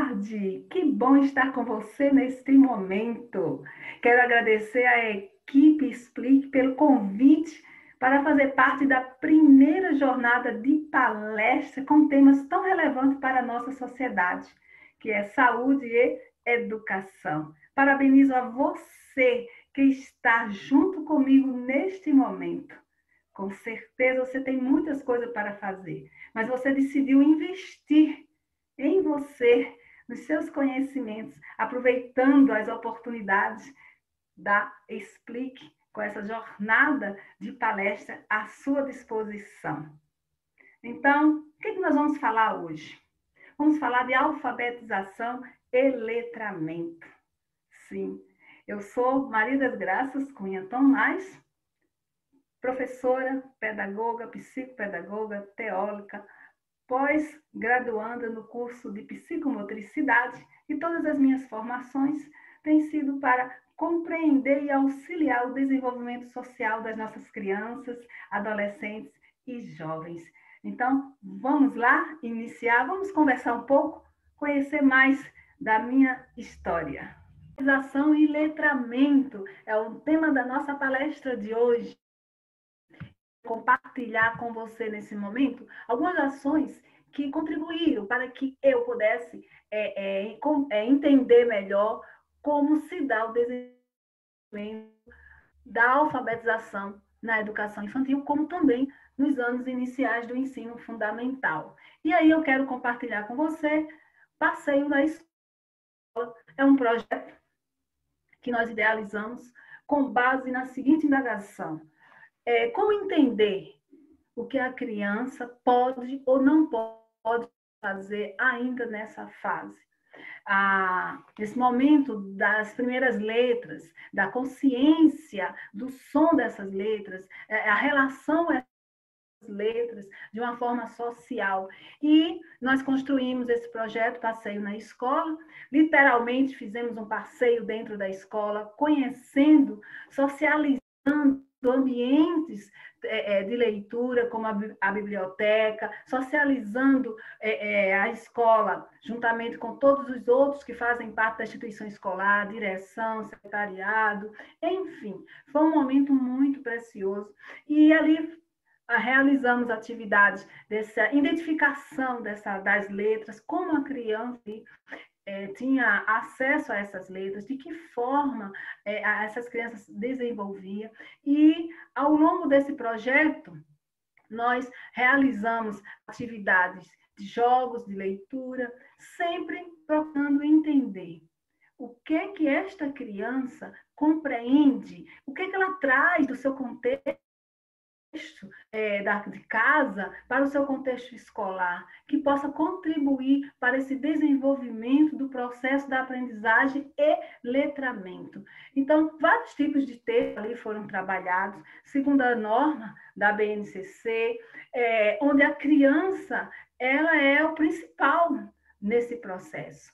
tarde! Que bom estar com você neste momento. Quero agradecer à equipe Explique pelo convite para fazer parte da primeira jornada de palestra com temas tão relevantes para a nossa sociedade, que é saúde e educação. Parabenizo a você que está junto comigo neste momento. Com certeza você tem muitas coisas para fazer, mas você decidiu investir em você, nos seus conhecimentos, aproveitando as oportunidades da Explique, com essa jornada de palestra à sua disposição. Então, o que nós vamos falar hoje? Vamos falar de alfabetização e letramento. Sim, eu sou Maria das Graças Cunha Tomás, professora, pedagoga, psicopedagoga, teóloga, pós-graduanda no curso de psicomotricidade, e todas as minhas formações têm sido para compreender e auxiliar o desenvolvimento social das nossas crianças, adolescentes e jovens. Então, vamos lá iniciar, vamos conversar um pouco, conhecer mais da minha história. Alfabetização e letramento é o tema da nossa palestra de hoje. Compartilhar com você nesse momento algumas ações que contribuíram para que eu pudesse entender melhor como se dá o desenvolvimento da alfabetização na educação infantil, como também nos anos iniciais do ensino fundamental. E aí eu quero compartilhar com você Passeio na Escola. É um projeto que nós idealizamos com base na seguinte indagação: como entender o que a criança pode ou não pode fazer ainda nessa fase. Nesse momento das primeiras letras, da consciência do som dessas letras, a relação essas letras de uma forma social. E nós construímos esse projeto Passeio na Escola, literalmente fizemos um passeio dentro da escola, conhecendo, socializando ambientes de leitura, como a biblioteca, socializando a escola, juntamente com todos os outros que fazem parte da instituição escolar, direção, secretariado, enfim, foi um momento muito precioso. E ali realizamos atividades dessa identificação das letras, como a criança tinha acesso a essas letras, de que forma essas crianças desenvolviam. E, ao longo desse projeto, nós realizamos atividades de jogos, de leitura, sempre procurando entender o que esta criança compreende, o que ela traz do seu contexto, de casa para o seu contexto escolar, que possa contribuir para esse desenvolvimento do processo da aprendizagem e letramento. Então, vários tipos de texto ali foram trabalhados, segundo a norma da BNCC, onde a criança ela é o principal nesse processo.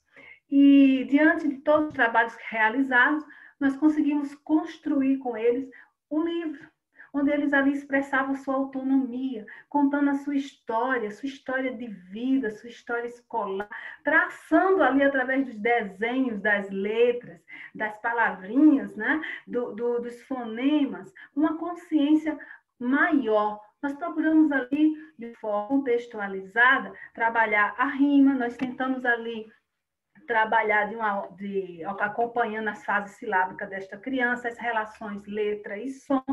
E, diante de todos os trabalhos realizados, nós conseguimos construir com eles um livro, onde eles ali expressavam sua autonomia, contando a sua história de vida, sua história escolar, traçando ali através dos desenhos, das letras, das palavrinhas, né? Dos fonemas, uma consciência maior. Nós procuramos ali, de forma contextualizada, trabalhar a rima, nós tentamos ali trabalhar acompanhando as fases silábicas desta criança, as relações letra e som,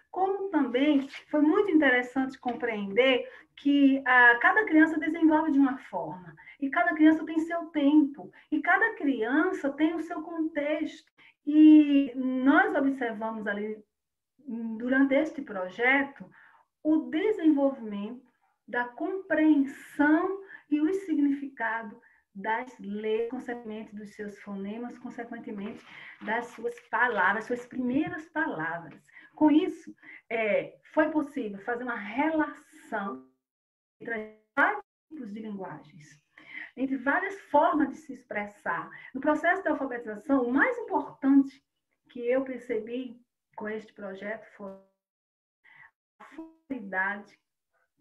como também foi muito interessante compreender que cada criança desenvolve de uma forma, e cada criança tem seu tempo, e cada criança tem o seu contexto. E nós observamos ali, durante este projeto, o desenvolvimento da compreensão e o significado das letras, consequentemente dos seus fonemas, consequentemente das suas palavras, suas primeiras palavras. Com isso, foi possível fazer uma relação entre vários tipos de linguagens, entre várias formas de se expressar. No processo da alfabetização, o mais importante que eu percebi com este projeto foi a facilidade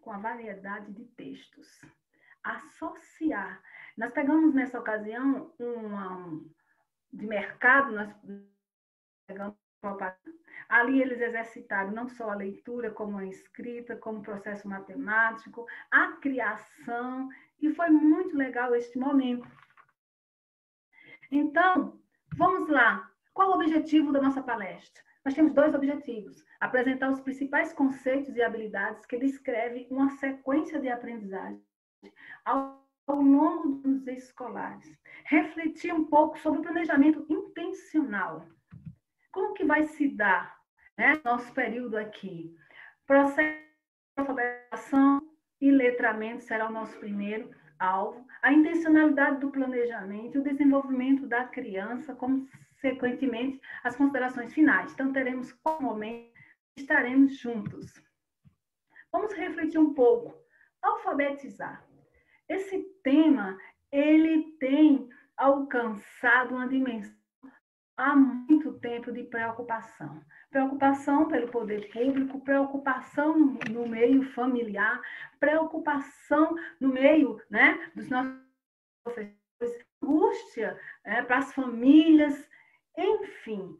com a variedade de textos. Associar Nós pegamos nessa ocasião de mercado, nós pegamos ali eles exercitaram não só a leitura, como a escrita, como o processo matemático, a criação, e foi muito legal este momento. Então, vamos lá. Qual o objetivo da nossa palestra? Nós temos 2 objetivos: apresentar os principais conceitos e habilidades que descrevem uma sequência de aprendizagem ao longo dos escolares. Refletir um pouco sobre o planejamento intencional. Como que vai se dar, né, nosso período aqui? Processo de alfabetização e letramento será o nosso primeiro alvo. A intencionalidade do planejamento e o desenvolvimento da criança, consequentemente, as considerações finais. Então, teremos qual momento estaremos juntos. Vamos refletir um pouco. Alfabetizar. Esse tema, ele tem alcançado uma dimensão há muito tempo de preocupação. Preocupação pelo poder público, preocupação no meio familiar, preocupação no meio, né, dos nossos professores, angústia, para as famílias, enfim.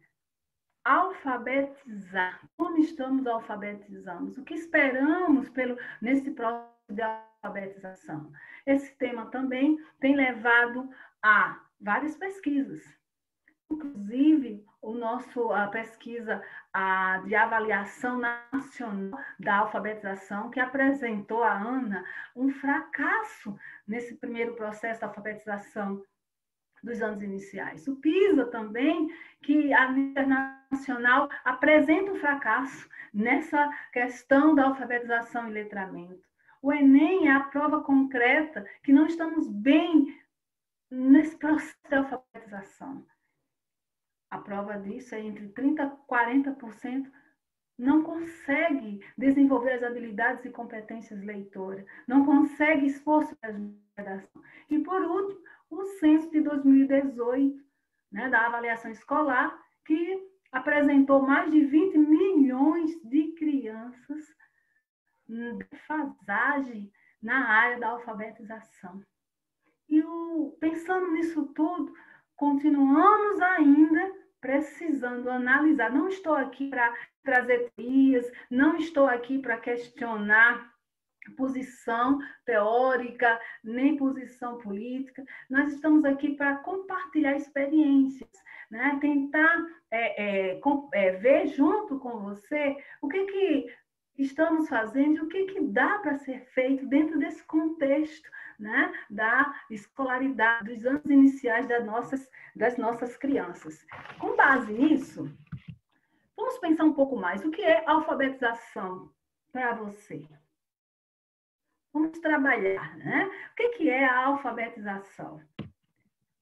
Alfabetizar. Como estamos alfabetizando? O que esperamos nesse processo de alfabetização? Esse tema também tem levado a várias pesquisas. Inclusive, a pesquisa de avaliação nacional da alfabetização, que apresentou a Ana um fracasso nesse primeiro processo de alfabetização dos anos iniciais. O PISA também, que a nível internacional apresenta um fracasso nessa questão da alfabetização e letramento. O Enem é a prova concreta que não estamos bem nesse processo de alfabetização. A prova disso é entre 30% e 40% não consegue desenvolver as habilidades e competências leitoras, não consegue esforço para a redação. E, por último, o censo de 2018, né, da avaliação escolar, que apresentou mais de 20 milhões de crianças de defasagem na área da alfabetização. E pensando nisso tudo, continuamos ainda precisando analisar. Não estou aqui para trazer teorias, não estou aqui para questionar posição teórica, nem posição política. Nós estamos aqui para compartilhar experiências, né? Tentar ver junto com você o que estamos fazendo e o que dá para ser feito dentro desse contexto, né, da escolaridade, dos anos iniciais das nossas crianças. Com base nisso, vamos pensar um pouco mais. O que é alfabetização para você? Vamos trabalhar, né? O que é a alfabetização?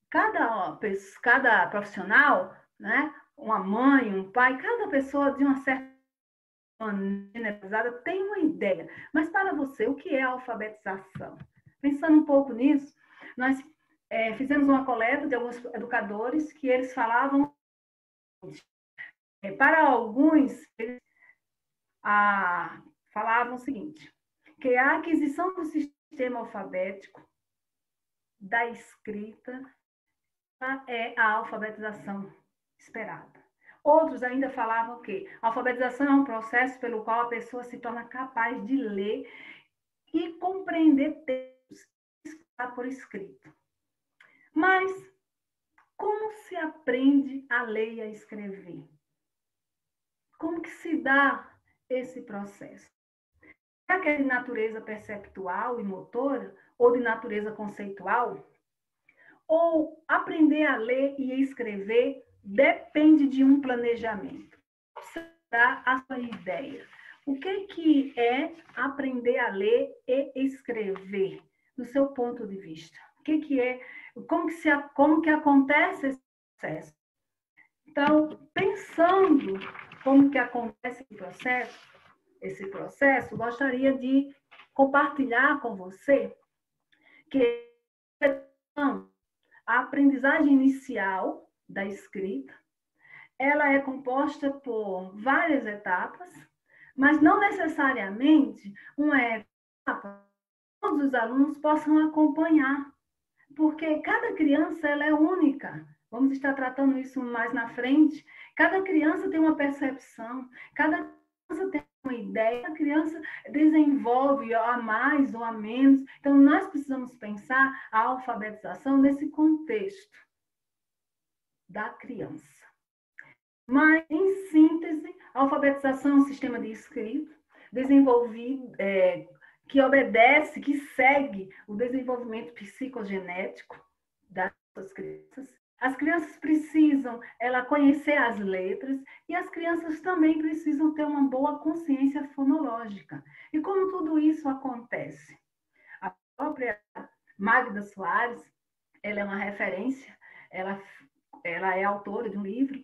Cada profissional, né, uma mãe, um pai, cada pessoa de uma certa maneira tem uma ideia. Mas para você, o que é a alfabetização? Pensando um pouco nisso, nós fizemos uma coleta de alguns educadores que eles falavam, para alguns, eles falavam o seguinte, que a aquisição do sistema alfabético, da escrita, é a alfabetização esperada. Outros ainda falavam que a alfabetização é um processo pelo qual a pessoa se torna capaz de ler e compreender textos por escrito. Mas como se aprende a ler e a escrever? Como que se dá esse processo? Será que é de natureza perceptual e motora ou de natureza conceitual? Ou aprender a ler e escrever depende de um planejamento? Será a sua ideia? O que é aprender a ler e escrever, do seu ponto de vista? Como que acontece esse processo? Então, pensando como que acontece esse processo, gostaria de compartilhar com você que a aprendizagem inicial da escrita, ela é composta por várias etapas, mas não necessariamente uma etapa que todos os alunos possam acompanhar. porque cada criança ela é única. Vamos estar tratando isso mais na frente. Cada criança tem uma percepção, cada criança tem uma ideia, cada criança desenvolve a mais ou a menos. Então, nós precisamos pensar a alfabetização nesse contexto da criança. Mas, em síntese, a alfabetização é um sistema de escrita desenvolvido, que obedece, que segue o desenvolvimento psicogenético das crianças. As crianças precisam conhecer as letras e as crianças também precisam ter uma boa consciência fonológica. E como tudo isso acontece? A própria Magda Soares, ela é uma referência, ela é autora de um livro,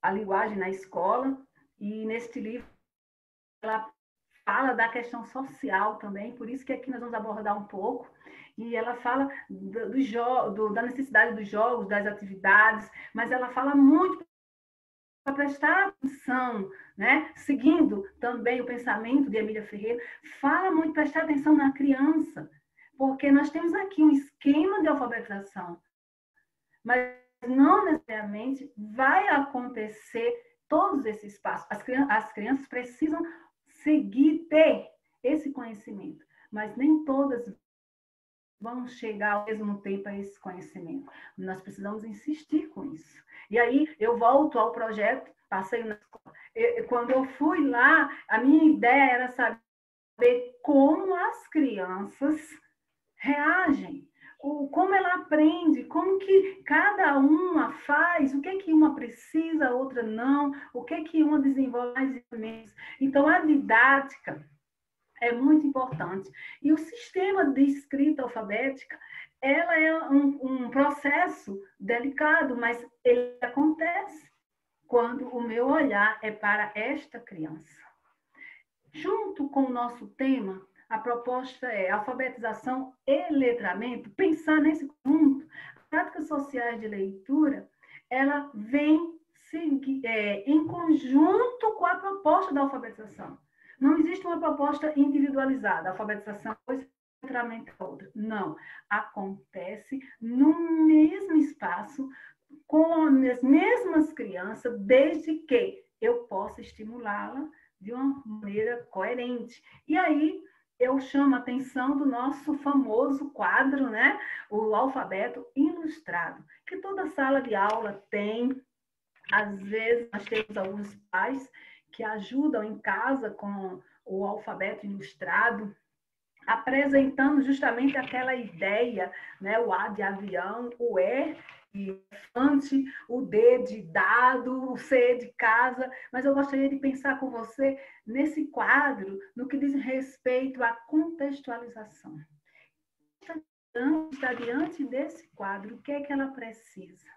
A Linguagem na Escola, e neste livro ela fala da questão social também, por isso que aqui nós vamos abordar um pouco, e ela fala da necessidade dos jogos, das atividades, mas ela fala muito para prestar atenção, né? Seguindo também o pensamento de Emília Ferreira, fala muito prestar atenção na criança, porque nós temos aqui um esquema de alfabetização, mas não necessariamente vai acontecer todos esses passos. As crianças precisam seguir, ter esse conhecimento, mas nem todas vão chegar ao mesmo tempo a esse conhecimento. Nós precisamos insistir com isso. E aí eu volto ao projeto Passeio na Escola. Quando eu fui lá, a minha ideia era saber como as crianças reagem, como ela aprende, como que cada uma faz, o que que uma precisa, a outra não, o que que uma desenvolve mais e menos. Então, a didática é muito importante. E o sistema de escrita alfabética, ela é um processo delicado, mas ele acontece quando o meu olhar é para esta criança. Junto com o nosso tema, a proposta é alfabetização e letramento, pensar nesse conjunto. As práticas sociais de leitura, ela vem em conjunto com a proposta da alfabetização. Não existe uma proposta individualizada, a alfabetização coisa, letramento é outra. Não, acontece no mesmo espaço, com as mesmas crianças, desde que eu possa estimulá-la de uma maneira coerente. E aí eu chamo a atenção do nosso famoso quadro, né? O alfabeto ilustrado, que toda sala de aula tem. Às vezes nós temos alguns pais que ajudam em casa com o alfabeto ilustrado, apresentando justamente aquela ideia, né? O A de avião, o E de elefante, o D de dado, o C de casa, mas eu gostaria de pensar com você nesse quadro, no que diz respeito à contextualização. Está diante desse quadro, o que é que ela precisa?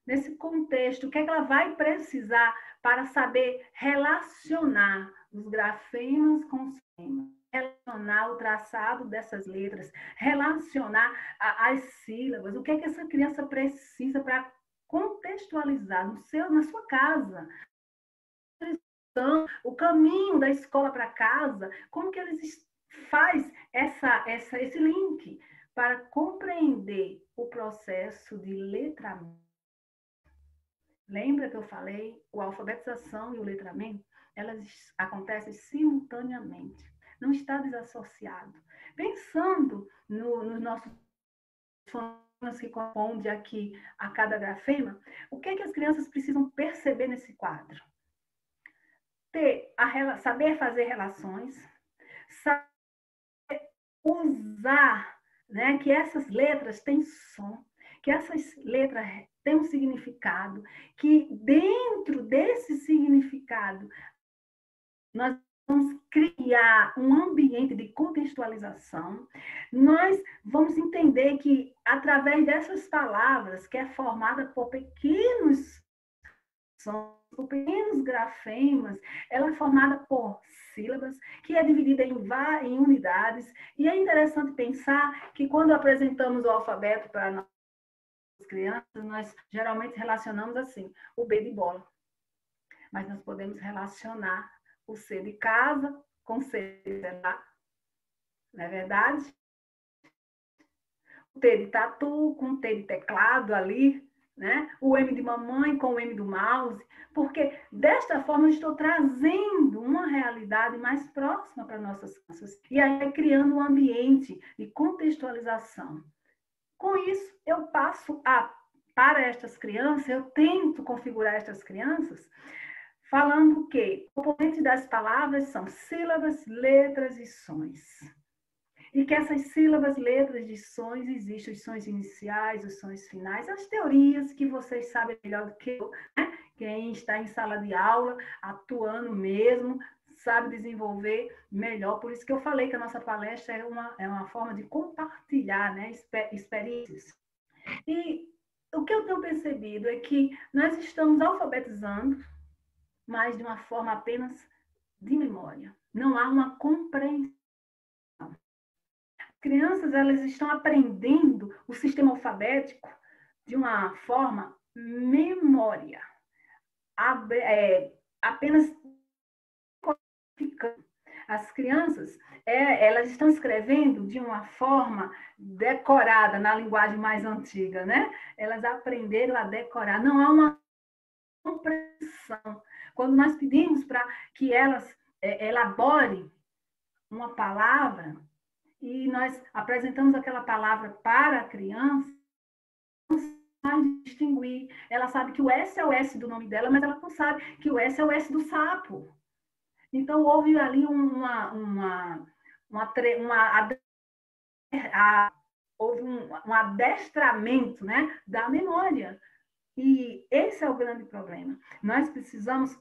Nesse contexto, o que é que ela vai precisar para saber relacionar os grafemas com os fonemas? Relacionar o traçado dessas letras, relacionar as sílabas, o que é que essa criança precisa para contextualizar na sua casa, o caminho da escola para casa, como que eles faz esse link para compreender o processo de letramento. Lembra que eu falei, a alfabetização e o letramento, elas acontecem simultaneamente, não está desassociado. Pensando nos nossos fonemas que correspondem aqui a cada grafema, o que é que as crianças precisam perceber nesse quadro? Saber fazer relações, saber usar, né, que essas letras têm som, que essas letras têm um significado, que dentro desse significado nós vamos criar um ambiente de contextualização, nós vamos entender que através dessas palavras, que é formada por pequenos sons, por pequenos grafemas, ela é formada por sílabas, que é dividida em unidades, e é interessante pensar que quando apresentamos o alfabeto para nós crianças, nós geralmente relacionamos assim, o B de bola. Mas nós podemos relacionar o C de casa com o C de celular. Não é verdade? T de tatu com o T de teclado ali, né? O M de mamãe com o M do mouse, porque desta forma eu estou trazendo uma realidade mais próxima para nossas crianças e aí criando um ambiente de contextualização. Com isso, eu passo para estas crianças, eu tento configurar estas crianças falando que o componente das palavras são sílabas, letras e sons. E que essas sílabas, letras de sons existem, os sons iniciais, os sons finais, as teorias que vocês sabem melhor do que eu, né? Quem está em sala de aula, atuando mesmo, sabe desenvolver melhor. Por isso que eu falei que a nossa palestra é uma forma de compartilhar, né, experiências. E o que eu tenho percebido é que nós estamos alfabetizando, mas de uma forma apenas de memória. Não há uma compreensão. Crianças, elas estão aprendendo o sistema alfabético de uma forma memória, apenas codificando. As crianças, elas estão escrevendo de uma forma decorada, na linguagem mais antiga, né? Elas aprenderam a decorar. Não há uma compreensão. Quando nós pedimos para que elas elaborem uma palavra, e nós apresentamos aquela palavra para a criança, ela não sabe distinguir. Ela sabe que o S é o S do nome dela, mas ela não sabe que o S é o S do sapo. Então, houve ali houve um adestramento, né, da memória. E esse é o grande problema. Nós precisamos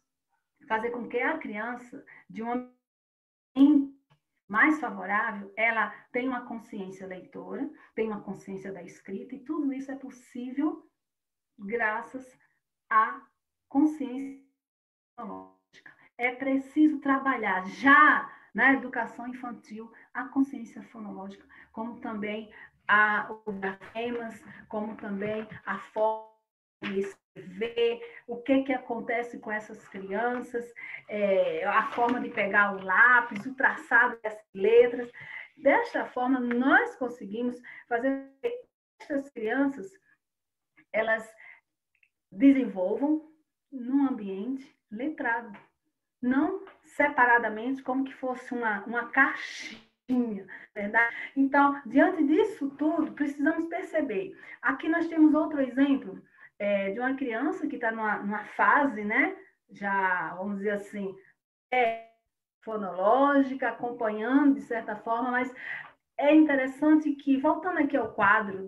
fazer com que a criança, de um ambiente mais favorável, ela tem uma consciência leitora, tem uma consciência da escrita, e tudo isso é possível graças à consciência fonológica. É preciso trabalhar já na educação infantil a consciência fonológica, como também os grafemas, como também a forma de escrever, o que acontece com essas crianças, a forma de pegar o lápis, o traçado das letras. Desta forma, nós conseguimos fazer com que essas crianças elas desenvolvam num ambiente letrado, não separadamente, como que fosse uma caixinha, verdade? Então, diante disso tudo, precisamos perceber. Aqui nós temos outro exemplo de uma criança que está numa fase, né? Já, vamos dizer assim, fonológica, acompanhando de certa forma, mas é interessante que, voltando aqui ao quadro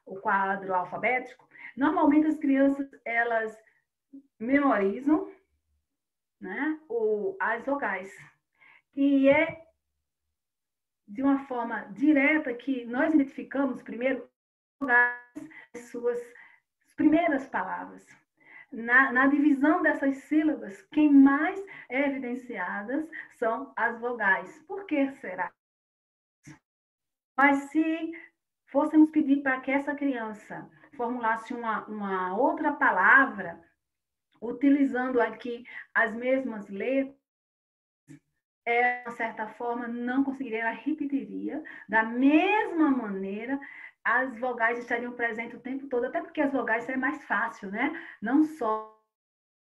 o quadro alfabético, normalmente as crianças, elas memorizam, né, as vogais. E é de uma forma direta que nós identificamos primeiro as suas primeiras palavras. Na divisão dessas sílabas, quem mais é evidenciadas são as vogais. Por que será? Mas se fôssemos pedir para que essa criança formulasse uma outra palavra, utilizando aqui as mesmas letras, de uma certa forma, não conseguiria, ela repetiria da mesma maneira, as vogais estariam presentes o tempo todo, até porque as vogais é mais fácil, né? Não só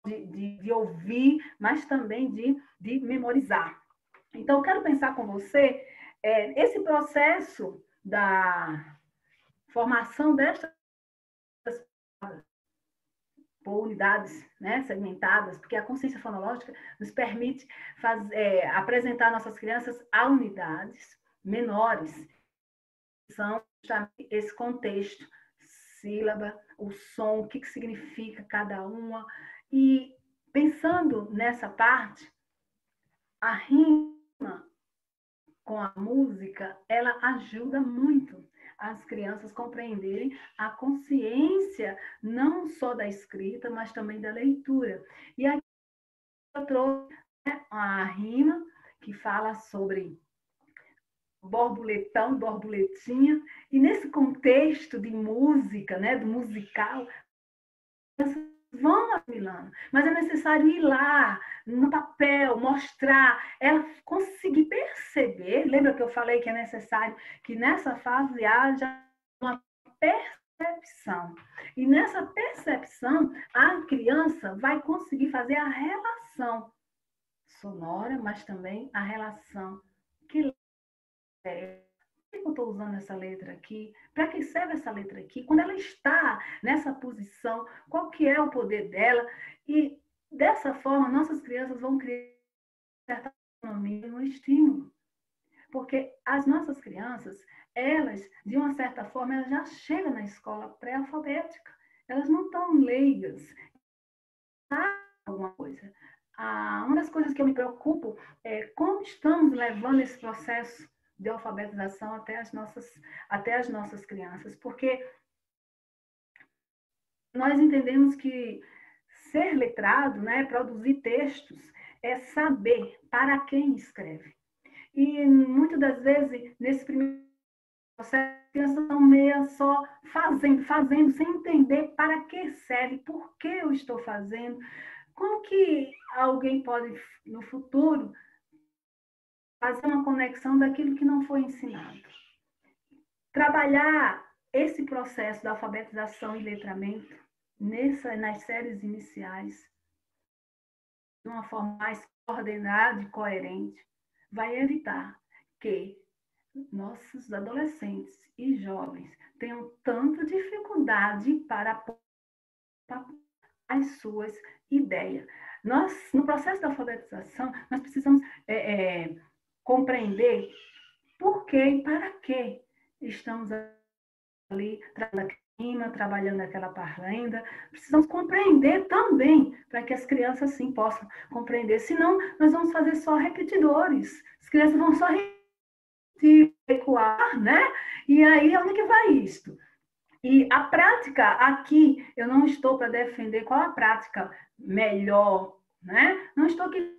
de ouvir, mas também de memorizar. Então, eu quero pensar com você esse processo da formação destas por unidades, né, segmentadas, porque a consciência fonológica nos permite apresentar nossas crianças a unidades menores, que são esse contexto, sílaba, o som, o que significa cada uma. E pensando nessa parte, a rima com a música, ela ajuda muito as crianças compreenderem a consciência não só da escrita, mas também da leitura. E aqui eu trouxe a rima que fala sobre borboletão, borboletinha, e nesse contexto de música, né, do musical, vão assimilar Milano, mas é necessário ir lá, no papel, mostrar, ela conseguir perceber. Lembra que eu falei que é necessário que nessa fase haja uma percepção. E nessa percepção, a criança vai conseguir fazer a relação sonora, mas também a relação que é. Por que eu estou usando essa letra aqui? Para que serve essa letra aqui? Quando ela está nessa posição, qual que é o poder dela? E dessa forma, nossas crianças vão criar certa autonomia no estímulo. Porque as nossas crianças, elas, de uma certa forma, elas já chegam na escola pré-alfabética. Elas não estão leigas. Alguma coisa. Uma das coisas que eu me preocupo é como estamos levando esse processo de alfabetização até as nossas crianças, porque nós entendemos que ser letrado, né, produzir textos, é saber para quem escreve. E muitas das vezes, nesse primeiro processo, as crianças estão meio só fazendo, sem entender para que serve, por que eu estou fazendo. Como que alguém pode, no futuro, fazer uma conexão daquilo que não foi ensinado? Trabalhar esse processo da alfabetização e letramento nas séries iniciais, de uma forma mais coordenada e coerente, vai evitar que nossos adolescentes e jovens tenham tanta dificuldade para as suas ideias. Nós, no processo da alfabetização, nós precisamos compreender por que e para que estamos ali trabalhando aquela parlenda. Precisamos compreender também, para que as crianças, sim, possam compreender. Senão, nós vamos fazer só repetidores. As crianças vão só repetir, ecoar, né? E aí, onde que vai isto? E a prática aqui, eu não estou para defender qual a prática melhor, né? Não estou aqui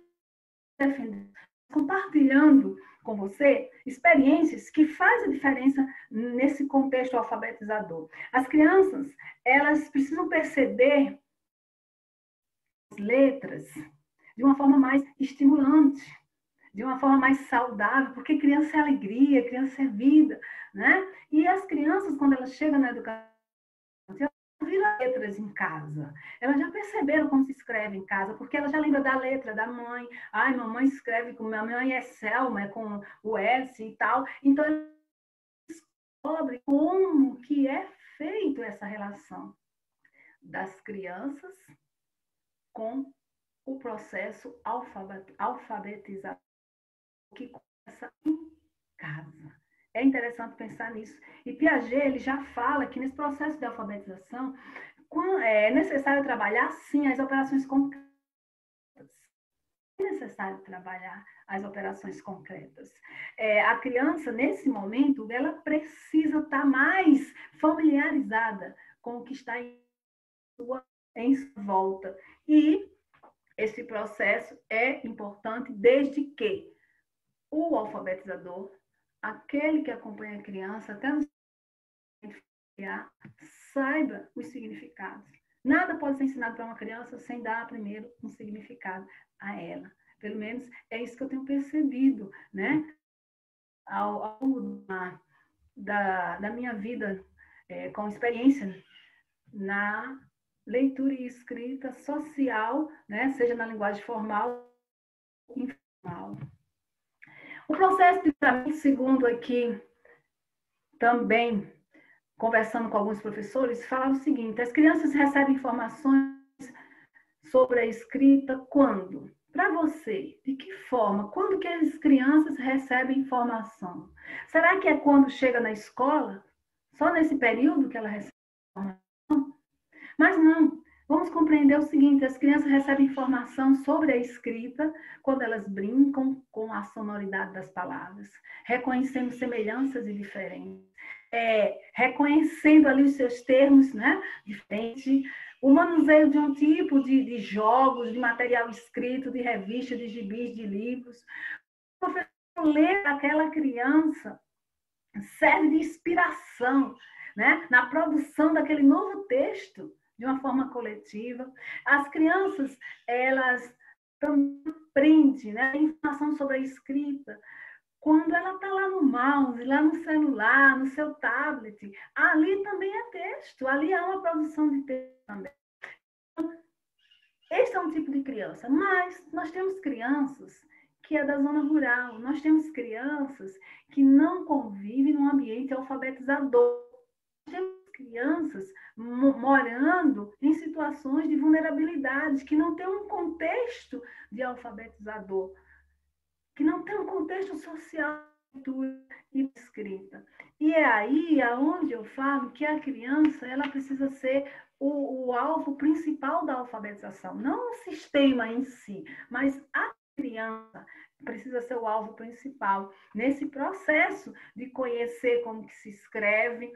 defendendo, compartilhando com você experiências que fazem a diferença nesse contexto alfabetizador. As crianças, elas precisam perceber as letras de uma forma mais estimulante, de uma forma mais saudável, porque criança é alegria, criança é vida, né? E as crianças, quando elas chegam na educação, elas viram letras em casa. Elas já perceberam como se escreve em casa, porque elas já lembram da letra da mãe. Ai, mamãe escreve com... Minha mãe é Selma, é com o S e tal. Então, elas descobrem como que é feito essa relação das crianças com o processo alfabetizador que começa em casa. É interessante pensar nisso. E Piaget, ele já fala que nesse processo de alfabetização é necessário trabalhar, sim, as operações concretas. É necessário trabalhar as operações concretas. A criança, nesse momento, ela precisa estar mais familiarizada com o que está em sua volta. E esse processo é importante desde que o alfabetizador, aquele que acompanha a criança, até no saiba os significados. Nada pode ser ensinado para uma criança sem dar primeiro um significado a ela. Pelo menos é isso que eu tenho percebido, né? Ao longo da minha vida, com experiência na leitura e escrita social, né? Seja na linguagem formal ou informal. O processo de tratamento, segundo aqui, também, conversando com alguns professores, falava o seguinte: as crianças recebem informações sobre a escrita quando? Para você, de que forma? Quando que as crianças recebem informação? Será que é quando chega na escola? Só nesse período que ela recebe informação? Mas não. Vamos compreender o seguinte: as crianças recebem informação sobre a escrita quando elas brincam com a sonoridade das palavras, reconhecendo semelhanças e diferenças, reconhecendo ali os seus termos, né, diferentes, o manuseio de um tipo de jogos, de material escrito, de revista, de gibis, de livros. O professor lê aquela criança, serve de inspiração, né, na produção daquele novo texto, de uma forma coletiva. As crianças, elas também aprendem, né, informação sobre a escrita. Quando ela está lá no mouse, lá no celular, no seu tablet, ali também é texto, ali há uma produção de texto também. Este é um tipo de criança, mas nós temos crianças que é da zona rural, nós temos crianças que não convivem num ambiente alfabetizador, nós temos crianças morando em situações de vulnerabilidade, que não tem um contexto de alfabetizador, que não tem um contexto social e escrita. E é aí aonde eu falo que a criança ela precisa ser o alvo principal da alfabetização, não o sistema em si, mas a criança precisa ser o alvo principal nesse processo de conhecer como que se escreve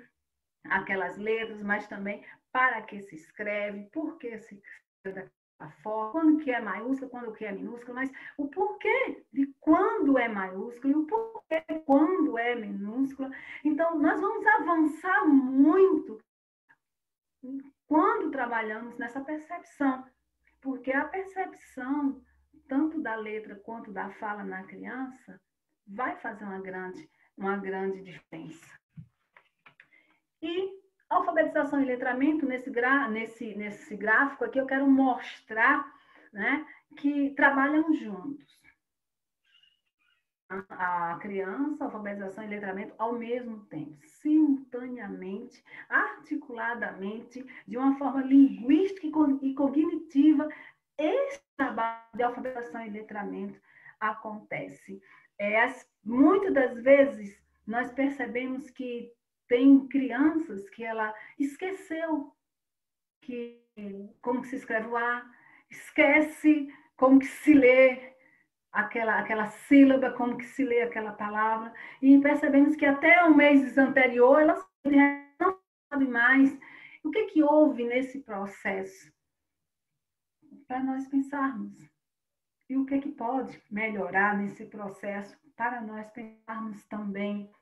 aquelas letras, mas também para que se escreve, por que se escreve daquela forma, quando que é maiúsculo, quando que é minúsculo, mas o porquê de quando é maiúsculo e o porquê quando é minúsculo. Então, nós vamos avançar muito quando trabalhamos nessa percepção, porque a percepção, tanto da letra quanto da fala na criança, vai fazer uma grande diferença. E alfabetização e letramento, nesse gráfico aqui, eu quero mostrar, né, que trabalham juntos. A criança, alfabetização e letramento ao mesmo tempo, simultaneamente, articuladamente, de uma forma linguística e cognitiva, esse trabalho de alfabetização e letramento acontece. Muitas das vezes, nós percebemos que tem crianças que ela esqueceu como que se escreve o A, esquece como que se lê aquela sílaba, como que se lê aquela palavra, e percebemos que até o mês anterior ela não sabe mais. O que houve nesse processo? Para nós pensarmos. E o que pode melhorar nesse processo para nós pensarmos também.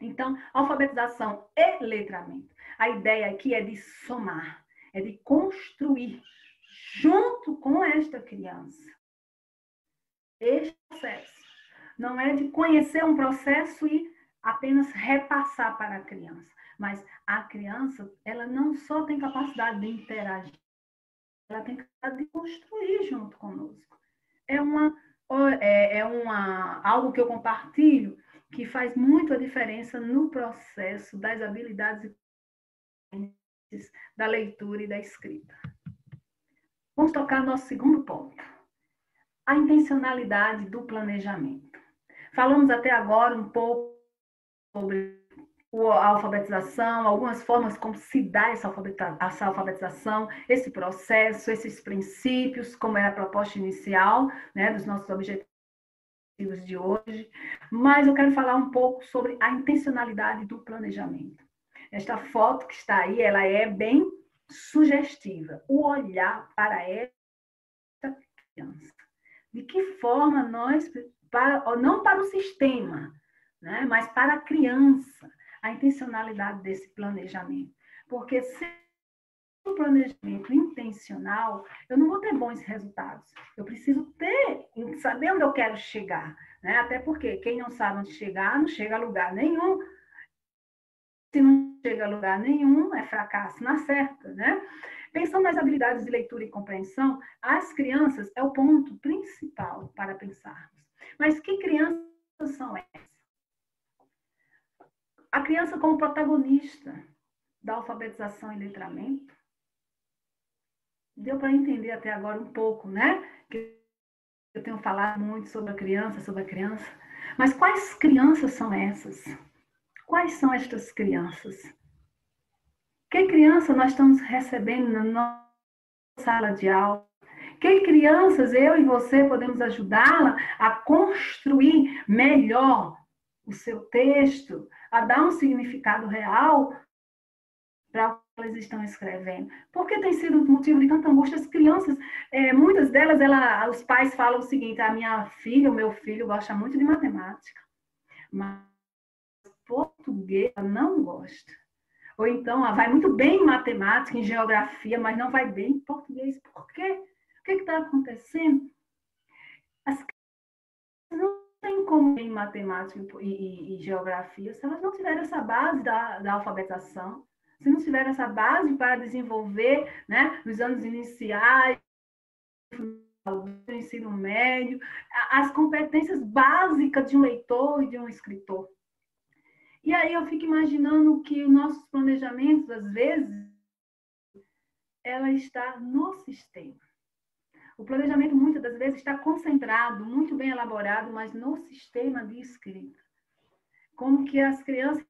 Então, alfabetização e letramento. A ideia aqui é de somar, é de construir junto com esta criança. Este processo não é de conhecer um processo e apenas repassar para a criança, mas a criança, ela não só tem capacidade de interagir, ela tem capacidade de construir junto conosco. Algo que eu compartilho que faz muito a diferença no processo das habilidades da leitura e da escrita. Vamos tocar no nosso segundo ponto. A intencionalidade do planejamento. Falamos até agora um pouco sobre a alfabetização, algumas formas como se dá essa alfabetização, esse processo, esses princípios, como é a proposta inicial, né, dos nossos objetivos de hoje, mas eu quero falar um pouco sobre a intencionalidade do planejamento. Esta foto que está aí, ela é bem sugestiva. O olhar para esta criança. De que forma nós, não para o sistema, né, mas para a criança, a intencionalidade desse planejamento. Porque sem um planejamento intencional, eu não vou ter bons resultados. Eu preciso saber onde eu quero chegar, né? Até porque quem não sabe onde chegar, não chega a lugar nenhum. Se não chega a lugar nenhum, é fracasso na certa, né? Pensando nas habilidades de leitura e compreensão, as crianças é o ponto principal para pensarmos. Mas que crianças são essas? A criança como protagonista da alfabetização e letramento. Deu para entender até agora um pouco, né? Que eu tenho falado muito sobre a criança. Mas quais crianças são essas? Quais são estas crianças? Que criança nós estamos recebendo na nossa sala de aula? Que crianças eu e você podemos ajudá-la a construir melhor o seu texto, a dar um significado real para o que elas estão escrevendo? Porque tem sido motivo de tanta angústia. As crianças, muitas delas, os pais falam o seguinte: a minha filha, o meu filho gosta muito de matemática, mas português não gosta. Ou então, vai muito bem em matemática, em geografia, mas não vai bem em português. Por quê? O que está acontecendo? As crianças não têm como ir em matemática e geografia se elas não tiverem essa base da alfabetização, se não tiverem essa base para desenvolver, né, nos anos iniciais, do ensino médio, as competências básicas de um leitor e de um escritor. E aí eu fico imaginando que os nossos planejamentos, às vezes, ela está no sistema. O planejamento, muitas das vezes, está concentrado, muito bem elaborado, mas no sistema de escrita. Como que as crianças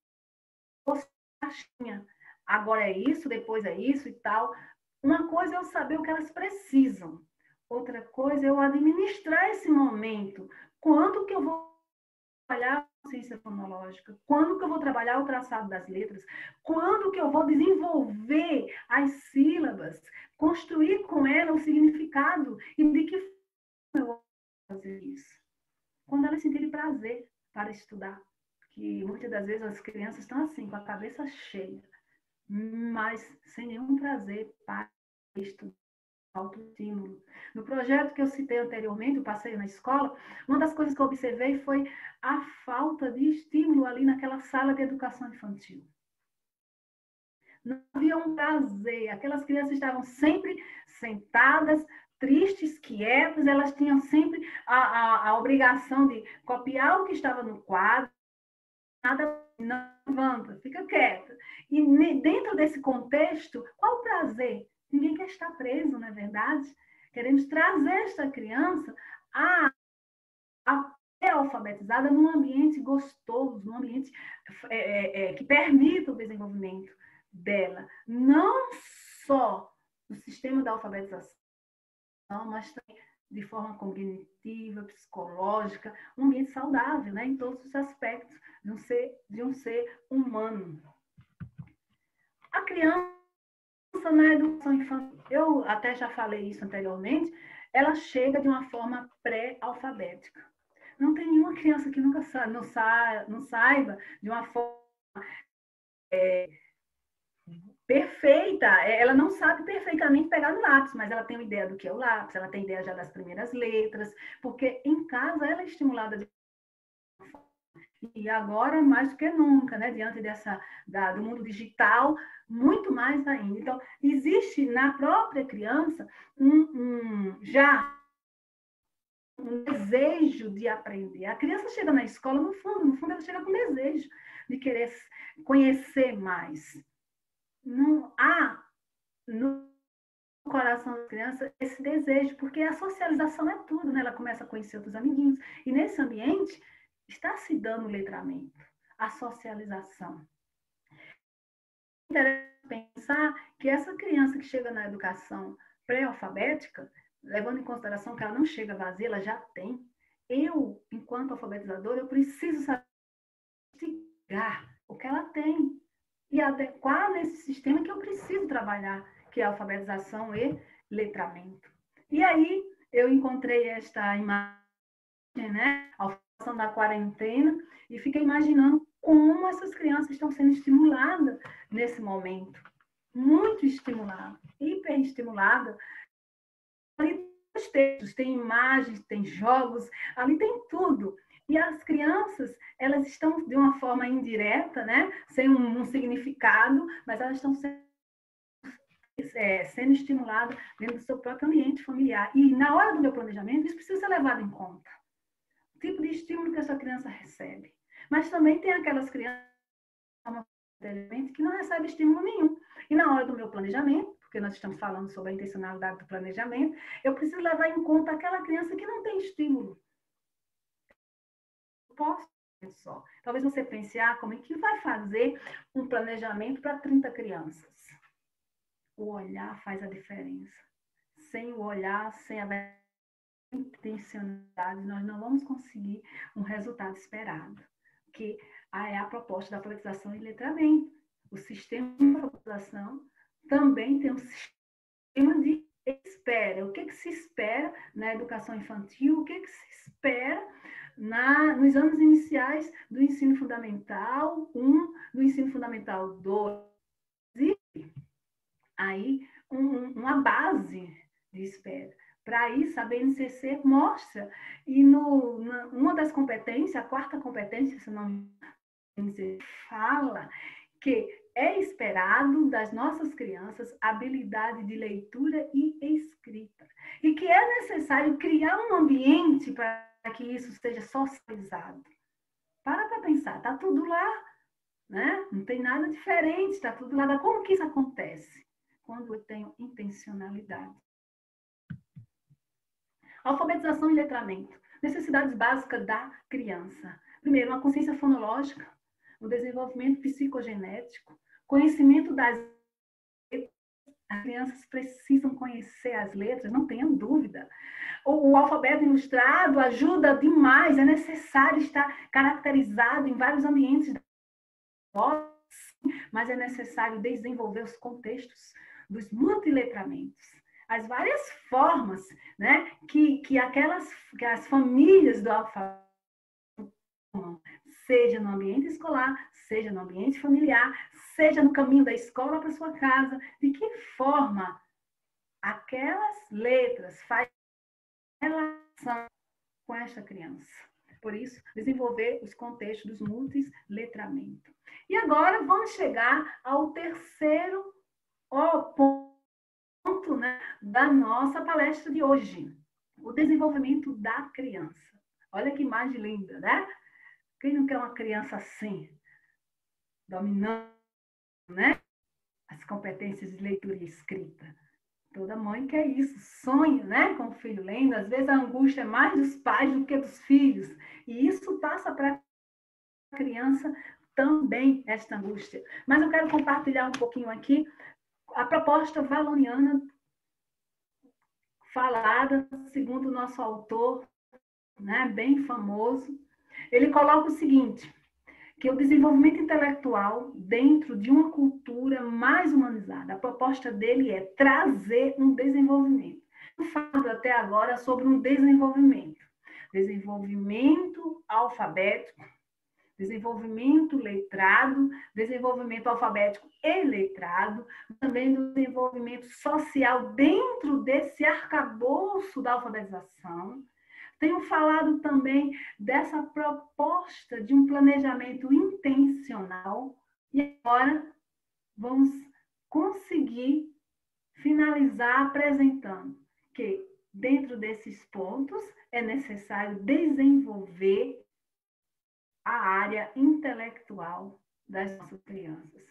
caixinha. Agora é isso, depois é isso e tal. Uma coisa é eu saber o que elas precisam. Outra coisa é eu administrar esse momento. Quando que eu vou trabalhar a ciência fonológica? Quando que eu vou trabalhar o traçado das letras? Quando que eu vou desenvolver as sílabas? Construir com ela o significado e de que forma eu vou fazer isso? Quando elas sentirem prazer para estudar. Que muitas das vezes as crianças estão assim, com a cabeça cheia, mas sem nenhum prazer para estudar, autoestímulo. No projeto que eu citei anteriormente, o passeio na escola, uma das coisas que eu observei foi a falta de estímulo ali naquela sala de educação infantil. Não havia um prazer, aquelas crianças estavam sempre sentadas, tristes, quietas, elas tinham sempre a obrigação de copiar o que estava no quadro, nada, não levanta, fica quieta. E dentro desse contexto, qual o prazer? Ninguém quer estar preso, não é verdade? Queremos trazer esta criança a ser alfabetizada num ambiente gostoso, num ambiente que permita o desenvolvimento dela. Não só no sistema da alfabetização, mas também de forma cognitiva, psicológica, um ambiente saudável, né, em todos os aspectos de um ser humano. A criança na educação infantil, eu até já falei isso anteriormente, ela chega de uma forma pré-alfabética. Não tem nenhuma criança que nunca não saiba de uma forma perfeita, ela não sabe perfeitamente pegar no lápis, mas ela tem uma ideia do que é o lápis, ela tem ideia já das primeiras letras, porque em casa ela é estimulada de e agora mais do que nunca, né, diante do mundo digital, muito mais ainda. Então, existe na própria criança já um desejo de aprender. A criança chega na escola, no fundo ela chega com desejo de querer conhecer mais. Não há no coração da criança esse desejo, porque a socialização é tudo, né? Ela começa a conhecer outros amiguinhos, e nesse ambiente está se dando o letramento, a socialização. É interessante pensar que essa criança que chega na educação pré-alfabética, levando em consideração que ela não chega vazia, ela já tem. Eu, enquanto alfabetizadora, eu preciso saber o que ela tem e adequar nesse sistema que eu preciso trabalhar, que é a alfabetização e letramento. E aí eu encontrei esta imagem, né, a função da quarentena, e fiquei imaginando como essas crianças estão sendo estimuladas nesse momento. Muito estimulada, hiperestimulada. Ali tem os textos, tem imagens, tem jogos, ali tem tudo. E as crianças, elas estão de uma forma indireta, né, sem um significado, mas elas estão sendo estimuladas dentro do seu próprio ambiente familiar. E na hora do meu planejamento, isso precisa ser levado em conta. O tipo de estímulo que essa criança recebe. Mas também tem aquelas crianças que não recebem estímulo nenhum. E na hora do meu planejamento, porque nós estamos falando sobre a intencionalidade do planejamento, eu preciso levar em conta aquela criança que não tem estímulo. Posso só. Talvez você pense, como é que vai fazer um planejamento para 30 crianças? O olhar faz a diferença. Sem o olhar, sem a intencionalidade, nós não vamos conseguir um resultado esperado. Que é a proposta da alfabetização e letramento. O sistema de alfabetização também tem um sistema de espera. O que se espera na educação infantil? O que se espera nos anos iniciais do ensino fundamental 1, do ensino fundamental 2? aí uma base de espera. Para isso, a BNCC mostra, e uma das competências, a quarta competência, se não me engano, fala que é esperado das nossas crianças habilidade de leitura e escrita. E que é necessário criar um ambiente para que isso seja socializado. Para pensar, está tudo lá, né? Não tem nada diferente, está tudo lá. Como que isso acontece? Quando eu tenho intencionalidade. Alfabetização e letramento. Necessidades básicas da criança. Primeiro, uma consciência fonológica, o desenvolvimento psicogenético, conhecimento das letras. As crianças precisam conhecer as letras, não tenham dúvida. O alfabeto ilustrado ajuda demais, é necessário estar caracterizado em vários ambientes, mas é necessário desenvolver os contextos dos multiletramentos, as várias formas, né, que as famílias do alfabeto, seja no ambiente escolar, seja no ambiente familiar, seja no caminho da escola para sua casa, de que forma aquelas letras fazem relação com esta criança. Por isso, desenvolver os contextos dos multiletramentos. E agora vamos chegar ao terceiro ponto, né, da nossa palestra de hoje. O desenvolvimento da criança. Olha que imagem linda, né? Quem não quer uma criança assim? Dominando, né? As competências de leitura e escrita. Toda mãe quer isso, sonha, né, com o filho lendo. Às vezes a angústia é mais dos pais do que dos filhos. E isso passa para a criança também, esta angústia. Mas eu quero compartilhar um pouquinho aqui a proposta valoniana falada, segundo o nosso autor, né, bem famoso. Ele coloca o seguinte, que o desenvolvimento intelectual dentro de uma cultura mais humanizada. A proposta dele é trazer um desenvolvimento. Eu falo até agora sobre um desenvolvimento. Desenvolvimento alfabético, desenvolvimento letrado, desenvolvimento alfabético e letrado, também do desenvolvimento social dentro desse arcabouço da alfabetização. Tenho falado também dessa proposta de um planejamento intencional e agora vamos conseguir finalizar apresentando que dentro desses pontos é necessário desenvolver a área intelectual das nossas crianças.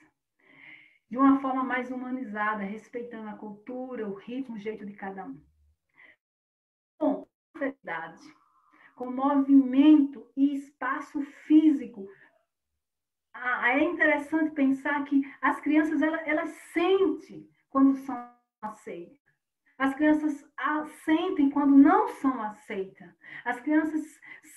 De uma forma mais humanizada, respeitando a cultura, o ritmo, o jeito de cada um. Com verdade, com movimento e espaço físico. É interessante pensar que as crianças, elas sentem quando são aceitas. As crianças sentem quando não são aceitas. As crianças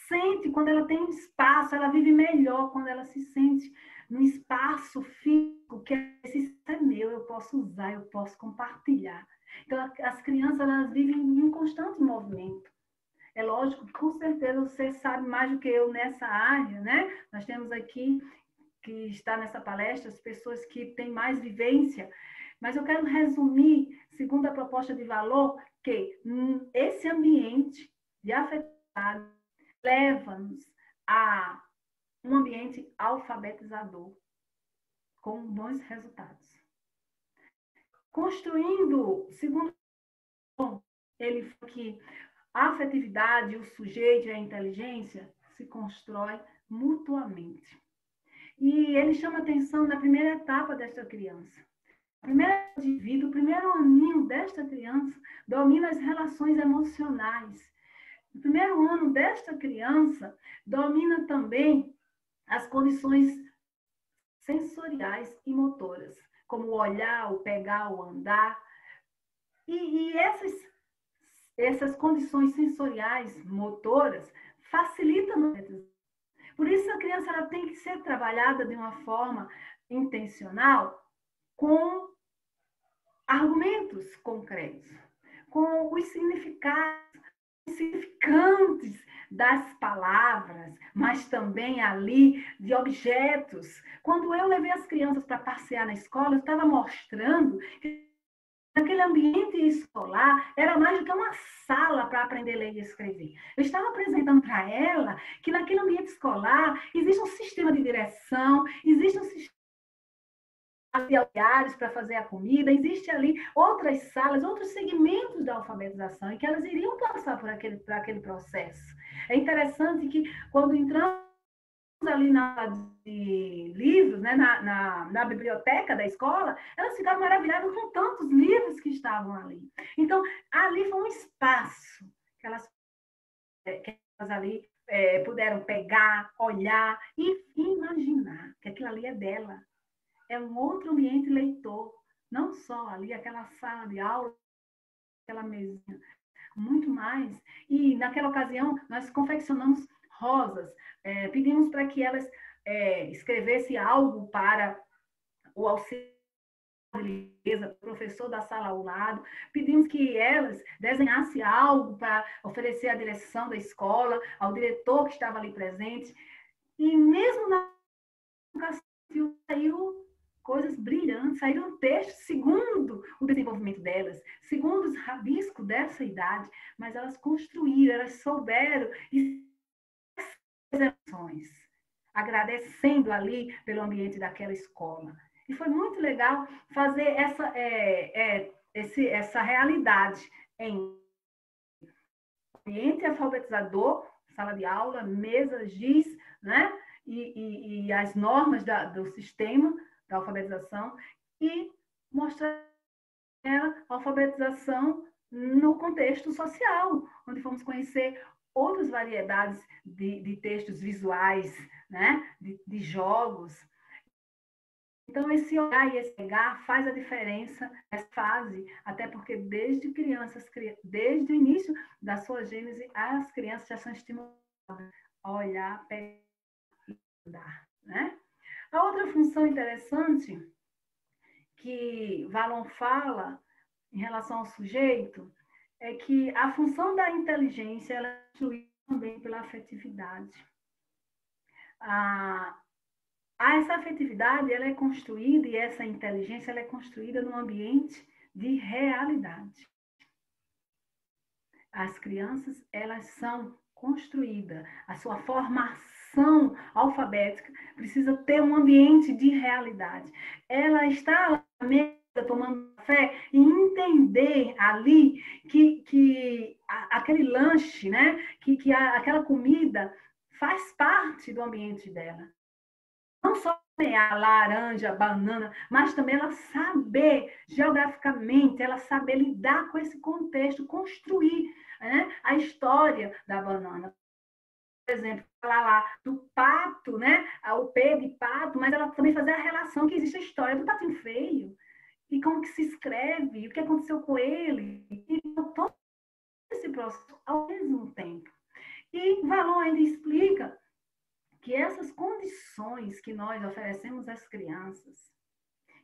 sentem quando ela tem um espaço, ela vive melhor quando ela se sente num espaço físico que esse é meu, eu posso usar, eu posso compartilhar. Então, as crianças, elas vivem em um constante movimento. É lógico que, com certeza, você sabe mais do que eu nessa área, né? Nós temos aqui, que está nessa palestra, as pessoas que têm mais vivência, mas eu quero resumir, segundo a proposta de valor, que esse ambiente de afetividade leva-nos a um ambiente alfabetizador, com bons resultados. Construindo, segundo ele falou que a afetividade, o sujeito e a inteligência se constrói mutuamente. E ele chama atenção na primeira etapa desta criança. O primeiro indivíduo, o primeiro aninho desta criança, domina as relações emocionais. O primeiro ano desta criança domina também as condições sensoriais e motoras, como o olhar, o pegar, o andar. E essas condições sensoriais, motoras, facilitam. Por isso, a criança ela tem que ser trabalhada de uma forma intencional, com argumentos concretos, com os significados, significantes das palavras, mas também ali de objetos. Quando eu levei as crianças para passear na escola, eu estava mostrando que Naquele ambiente escolar, era mais do que uma sala para aprender a ler e escrever. Eu estava apresentando para ela que naquele ambiente escolar existe um sistema de direção, existe um sistema de auxiliares para fazer a comida, existe ali outras salas, outros segmentos da alfabetização, e que elas iriam passar por aquele processo. É interessante que, quando entramos ali na de livros, né, na biblioteca da escola, elas ficaram maravilhadas com tantos livros que estavam ali. Então, ali foi um espaço que elas ali puderam pegar, olhar e imaginar que aquilo ali é dela. É um outro ambiente leitor, não só ali aquela sala de aula, aquela mesinha, muito mais. E naquela ocasião nós confeccionamos rosas, pedimos para que elas escrevessem algo para o auxílio de limpeza, o professor da sala ao lado, pedimos que elas desenhassem algo para oferecer à direção da escola, ao diretor que estava ali presente. E mesmo na educação saiu coisas brilhantes, saíram textos segundo o desenvolvimento delas, segundo os rabiscos dessa idade, mas elas construíram, elas souberam emoções, agradecendo ali pelo ambiente daquela escola. E foi muito legal fazer essa realidade em ambiente alfabetizador, sala de aula, mesa, giz, né? E as normas do sistema da alfabetização, e mostrar a alfabetização no contexto social, onde fomos conhecer outras variedades de textos visuais, né? de jogos. Então, esse olhar e esse pegar faz a diferença nessa fase, até porque desde crianças, desde o início da sua gênese, as crianças já são estimuladas a olhar, pegar, né? A outra função interessante que Valon fala em relação ao sujeito é que a função da inteligência ela é construída também pela afetividade. Essa afetividade ela é construída, e essa inteligência ela é construída num ambiente de realidade. As crianças elas são construídas, a sua formação alfabética precisa ter um ambiente de realidade. Ela está na mesa tomando café e entender ali que aquele lanche, né, aquela comida faz parte do ambiente dela. Não só a laranja, a banana, mas também ela saber geograficamente, ela saber lidar com esse contexto, construir, né, a história da banana. Por exemplo, falar lá do pato, né, o P de pato, mas ela também fazer a relação que existe a história do patinho feio, e como que se escreve, o que aconteceu com ele, e todo esse processo ao mesmo tempo. E Valon ainda explica que essas condições que nós oferecemos às crianças,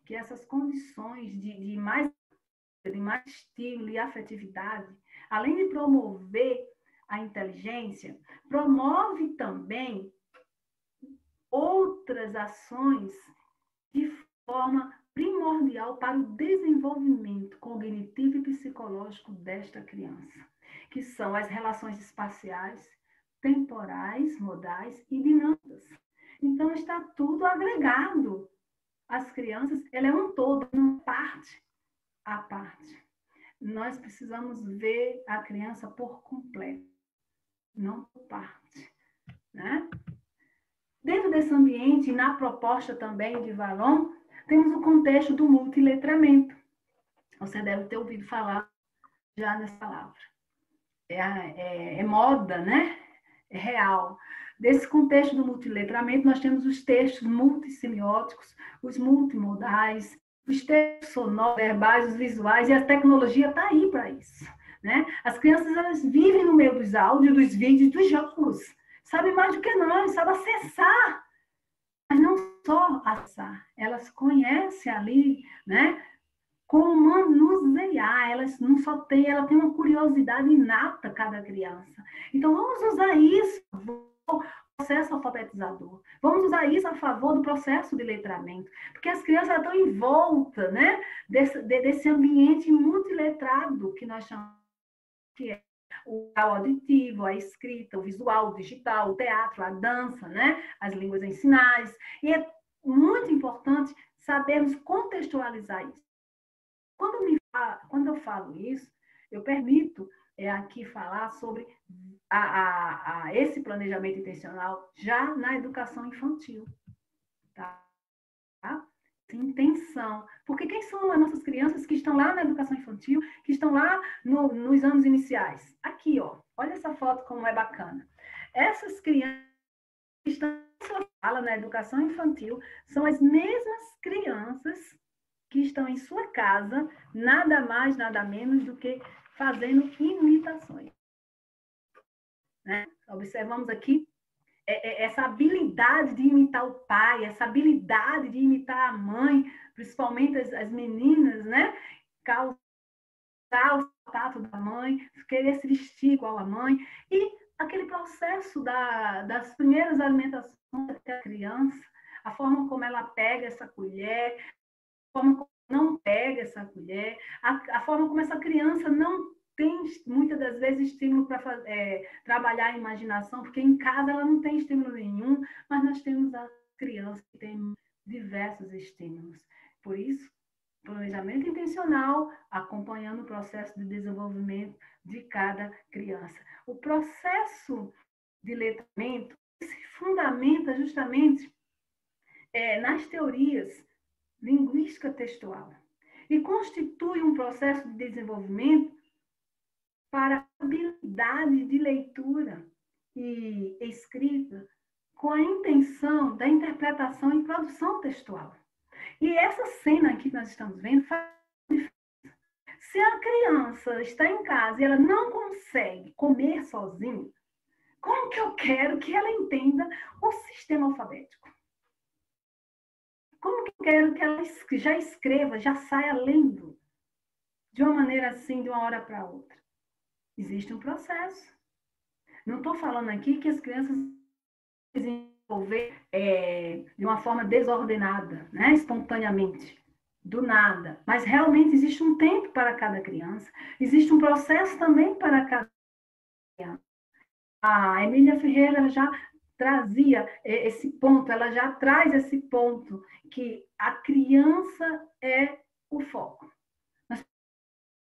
que essas condições de mais estímulo e afetividade, além de promover a inteligência, promove também outras ações de forma primordial para o desenvolvimento cognitivo e psicológico desta criança, que são as relações espaciais, temporais, modais e dinâmicas. Então, está tudo agregado. As crianças, ela é um todo, uma parte à parte. Nós precisamos ver a criança por completo, não por parte, né? Dentro desse ambiente, na proposta também de Valon, temos o contexto do multiletramento. Você deve ter ouvido falar já nessa palavra. É moda, né? É real. Desse contexto do multiletramento, nós temos os textos multissemióticos, os multimodais, os textos sonoros, verbais, os visuais, e a tecnologia está aí para isso. Né? As crianças elas vivem no meio dos áudios, dos vídeos, dos jogos. Sabem mais do que nós, sabem acessar. Mas não só acessar, elas conhecem ali, né? Como manusear, elas não só têm, ela tem uma curiosidade inata, cada criança. Então, vamos usar isso processo alfabetizador. Vamos usar isso a favor do processo de letramento, porque as crianças estão em volta, né, desse ambiente multiletrado que nós chamamos, que é o auditivo, a escrita, o visual, o digital, o teatro, a dança, né, as línguas em sinais. E é muito importante sabermos contextualizar isso. Quando eu falo isso, eu permito aqui falar sobre esse planejamento intencional já na educação infantil. Tá? Intenção. Porque quem são as nossas crianças que estão lá na educação infantil, que estão lá nos anos iniciais? Aqui, ó. Olha essa foto como é bacana. Essas crianças que estão na sua sala na educação infantil são as mesmas crianças que estão em sua casa, nada mais, nada menos do que fazendo imitações. Né? Observamos aqui essa habilidade de imitar o pai, essa habilidade de imitar a mãe, principalmente as meninas, né? Calçar o sapato da mãe, querer se vestir igual a mãe. E aquele processo das primeiras alimentações da criança, a forma como ela pega essa colher, a forma como não pega essa colher, a forma como essa criança não tem, muitas das vezes, estímulo para trabalhar a imaginação, porque em casa ela não tem estímulo nenhum, mas nós temos as crianças que têm diversos estímulos. Por isso, planejamento intencional, acompanhando o processo de desenvolvimento de cada criança. O processo de letramento se fundamenta justamente nas teorias linguística textual e constitui um processo de desenvolvimento para a habilidade de leitura e escrita com a intenção da interpretação e produção textual. E essa cena aqui que nós estamos vendo faz diferença. Se a criança está em casa e ela não consegue comer sozinha, como que eu quero que ela entenda o sistema alfabético? Como que eu quero que ela já escreva, já saia lendo de uma maneira assim, de uma hora para outra? Existe um processo. Não estou falando aqui que as crianças desenvolver de uma forma desordenada, né? Espontaneamente, do nada. Mas realmente existe um tempo para cada criança, existe um processo também para cada criança. A Emília Ferreira já trazia esse ponto, ela já traz esse ponto, que a criança é o foco. Nós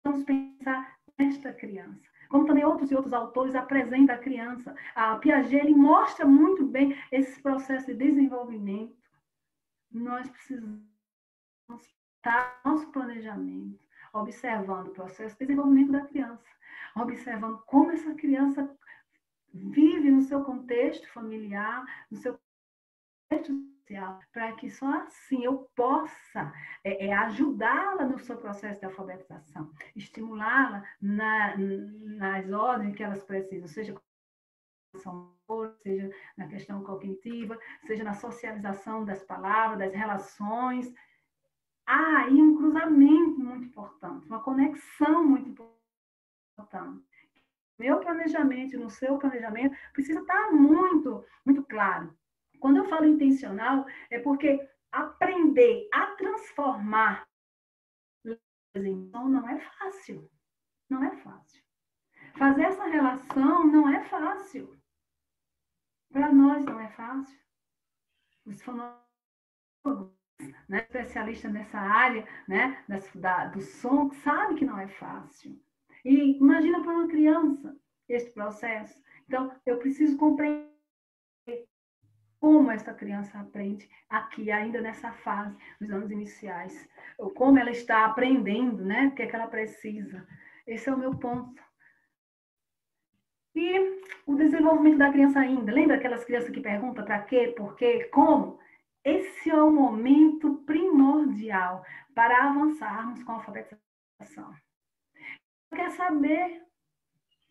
vamos pensar nesta criança. Como também outros e outros autores apresentam a criança. A Piaget, ele mostra muito bem esse processo de desenvolvimento. Nós precisamos estar no nosso planejamento, observando o processo de desenvolvimento da criança, observando como essa criança vive no seu contexto familiar, no seu contexto social, para que só assim eu possa ajudá-la no seu processo de alfabetização, estimulá-la nas ordens que elas precisam, seja na questão cognitiva, seja na socialização das palavras, das relações. E um cruzamento muito importante, uma conexão muito importante. Meu planejamento, no seu planejamento, precisa estar muito, muito claro. Quando eu falo intencional, é porque aprender a transformar não é fácil. Não é fácil. Fazer essa relação não é fácil. Para nós não é fácil. Os fonólogos, né, especialistas nessa área, né, do som, sabe que não é fácil. E imagina para uma criança esse processo. Então, eu preciso compreender como essa criança aprende aqui, ainda nessa fase, nos anos iniciais. Ou como ela está aprendendo, né? O que é que ela precisa. Esse é o meu ponto. E o desenvolvimento da criança ainda. Lembra aquelas crianças que perguntam para quê, por quê, como? Esse é o momento primordial para avançarmos com a alfabetização.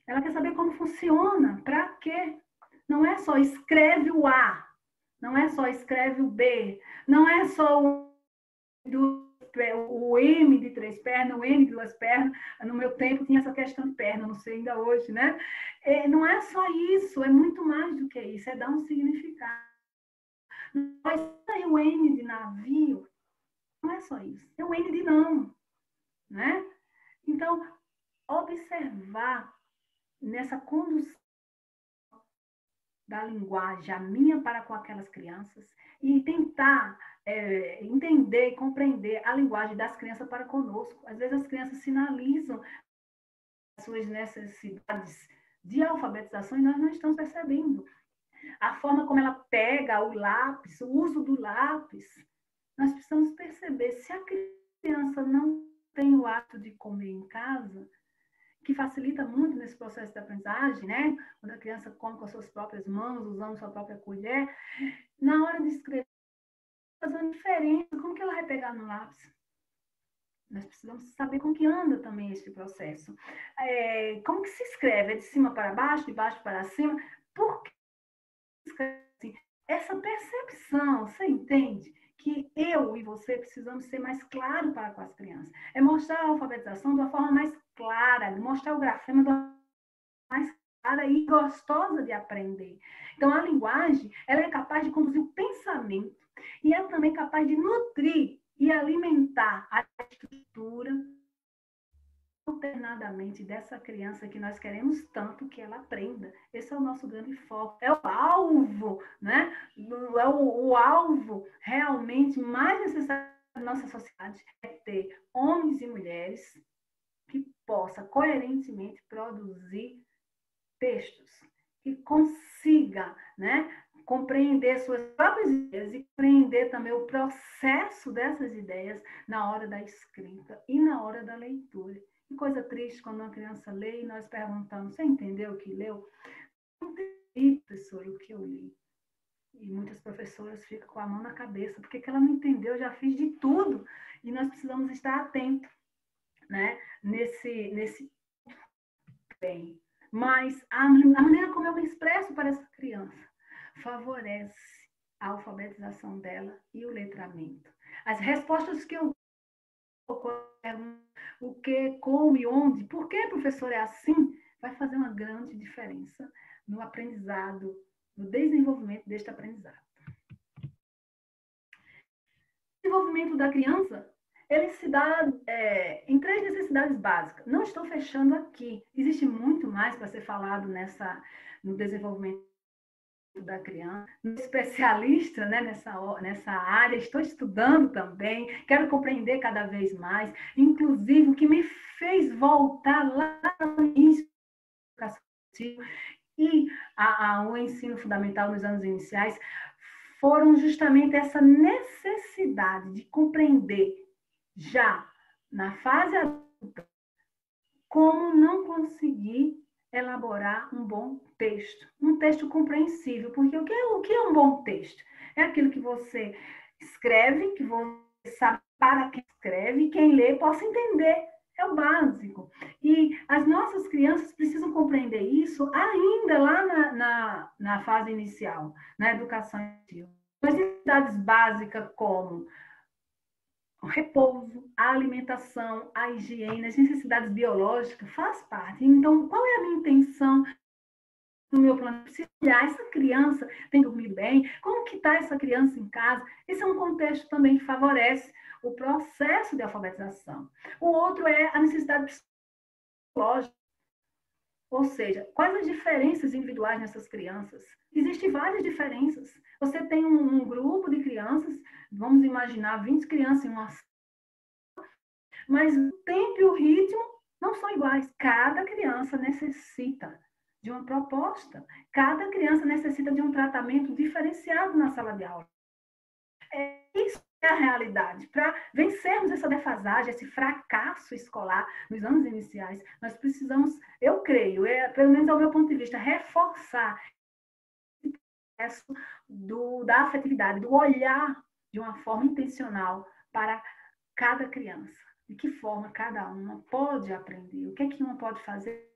Ela quer saber como funciona, para quê? Não é só escreve o A, não é só escreve o B, não é só o o M de 3 pernas, o N de 2 pernas. No meu tempo tinha essa questão de perna, não sei ainda hoje, né? Não é só isso, é muito mais do que isso, é dar um significado. Mas tem o N de navio, não é só isso, é o N de não, né? Então, observar nessa condução da linguagem, a minha para com aquelas crianças, e tentar entender e compreender a linguagem das crianças para conosco. Às vezes as crianças sinalizam as suas necessidades de alfabetização e nós não estamos percebendo. A forma como ela pega o lápis, o uso do lápis, nós precisamos perceber. Se a criança não tem o hábito de comer em casa, que facilita muito nesse processo de aprendizagem, né? Quando a criança come com as suas próprias mãos, usando sua própria colher, na hora de escrever, fazer uma diferença, como que ela vai pegar no lápis? Nós precisamos saber como que anda também esse processo. Como que se escreve? É de cima para baixo, de baixo para cima? Por que se escreve assim? Essa percepção, você entende? Que eu e você precisamos ser mais claros para com as crianças. É mostrar a alfabetização de uma forma mais clara, mostrar o grafema de uma forma mais clara e gostosa de aprender. Então, a linguagem, ela é capaz de conduzir o pensamento e é também capaz de nutrir e alimentar a estrutura alternadamente dessa criança que nós queremos tanto que ela aprenda. Esse é o nosso grande foco. É o alvo, né? É o alvo realmente mais necessário da nossa sociedade, é ter homens e mulheres que possam coerentemente produzir textos, que consiga, né, compreender suas próprias ideias e compreender também o processo dessas ideias na hora da escrita e na hora da leitura. Que coisa triste quando uma criança lê e nós perguntamos, você entendeu o que leu? Não entendi, professor, o que eu li. E muitas professoras ficam com a mão na cabeça, porque ela não entendeu, eu já fiz de tudo. E nós precisamos estar atentos, né, nesse bem. Mas a maneira como eu me expresso para essa criança favorece a alfabetização dela e o letramento. As respostas que eu o que, como e onde, por que, professor, é assim, vai fazer uma grande diferença no aprendizado, no desenvolvimento deste aprendizado. O desenvolvimento da criança, ele se dá em 3 necessidades básicas. Não estou fechando aqui. Existe muito mais para ser falado no desenvolvimento da criança. Especialista, né, nessa área, estou estudando também, quero compreender cada vez mais. Inclusive, o que me fez voltar lá no início da educação e o ensino fundamental nos anos iniciais foram justamente essa necessidade de compreender já na fase adulta como não conseguir elaborar um bom texto, um texto compreensível, porque o que é um bom texto? É aquilo que você escreve, que você sabe para quem escreve e quem lê possa entender. É o básico. E as nossas crianças precisam compreender isso ainda lá na fase inicial, na educação infantil. As necessidades básicas como o repouso, a alimentação, a higiene, as necessidades biológicas faz parte. Então, qual é a minha intenção no meu plano? Preciso olhar, essa criança tem dormido bem? Como que está essa criança em casa? Esse é um contexto também que favorece o processo de alfabetização. O outro é a necessidade psicológica. Ou seja, quais as diferenças individuais nessas crianças? Existem várias diferenças. Você tem um grupo de crianças, vamos imaginar 20 crianças em uma sala, mas o tempo e o ritmo não são iguais. Cada criança necessita de uma proposta. Cada criança necessita de um tratamento diferenciado na sala de aula. Isso é a realidade. Para vencermos essa defasagem, esse fracasso escolar nos anos iniciais, nós precisamos, eu creio, pelo menos ao meu ponto de vista, reforçar esse processo da afetividade, do olhar de uma forma intencional para cada criança. De que forma cada uma pode aprender, o que é que uma pode fazer,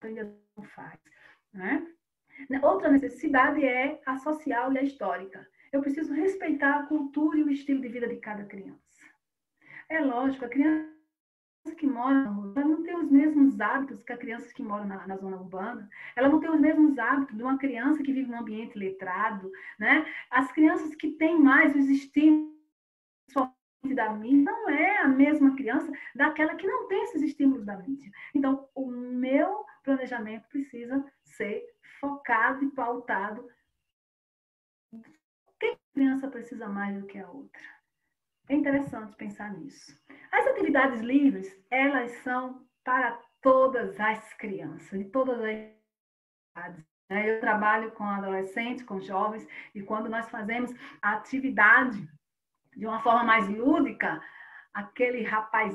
ainda não faz. Né? Outra necessidade é a social e a histórica. Eu preciso respeitar a cultura e o estilo de vida de cada criança. É lógico, a criança que mora na rua, ela não tem os mesmos hábitos que a criança que mora na zona urbana, ela não tem os mesmos hábitos de uma criança que vive num ambiente letrado, né? As crianças que têm mais os estímulos da mídia não é a mesma criança daquela que não tem esses estímulos da mídia. Então, o meu planejamento precisa ser focado e pautado. Que criança precisa mais do que a outra? É interessante pensar nisso. As atividades livres, elas são para todas as crianças, de todas as idades. Eu trabalho com adolescentes, com jovens, e quando nós fazemos a atividade de uma forma mais lúdica, aquele rapaz,